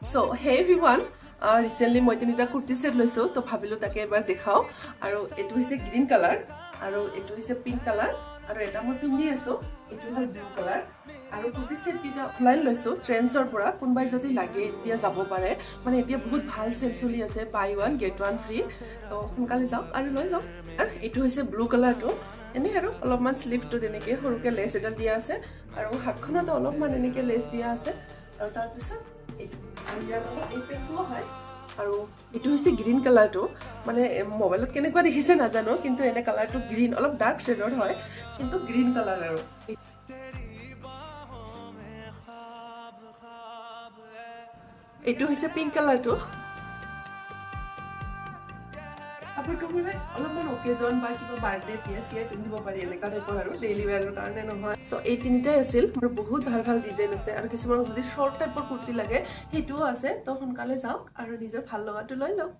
So hey everyone, recently মই তিনিটা kurti set লৈছো তো ভাবিলো তাকে এবাৰ দেখাও আৰু এটো হৈছে গ্ৰীন কালাৰ আৰু এটো হৈছে পিংক কালাৰ আৰু এটা মই পিন্ধি আছো এটো হ'ল ব্লু কালাৰ আৰু কুৰ্তি সেট কিটা অফলাইন লৈছো ট্ৰেন্ডছৰ পৰা কোনবাই যদি লাগে এতিয়া যাব পাৰে মানে এতিয়া বহুত ভাল সেল চলি আছে বাই 1 গেট 1 ফ্ৰী তো সোনকালে যাওক আৰু লৈ যাওক আৰু এটো হৈছে ব্লু কালাৰটো এনে আৰু অলপমান স্লিভটো তেনেকে সৰুকে লেস এডাল দিয়া আছে আৰু হাতখনত অলপমান এনেকে লেস দিয়া আছে আৰু তাৰ পিছত আৰু এটো হৈছে গ্ৰীন কালাৰটো মানে মোবাইলত কেনেকুৱা দেখিছে নাজানো কিন্তু এনে কালাৰটো গ্ৰীন অলপ ডাৰ্ক শেডৰ হয় কিন্তু গ্ৰীন কালাৰ আৰু এটো হৈছে পিংক কালাৰটো আপুটো মানে অলপমান অকেজন বা কিবা বাৰ্থডে পিয়াছিয়া পিন্ধিব পাৰি এনেকা টাইপৰ আৰু ডেইলি ওয়্যাৰৰ কাৰণে নহয় সো এই তিনিটাই আছিল মোৰ বহুত ভাল ভাল ডিজাইন আছে আৰু কিছুমান যদি শৰ্ট টাইপৰ কুৰ্তি লাগে হেতুও আছে তো সোনকালে যাওক আৰু নিজৰ ভাল লগাটো লৈ লওক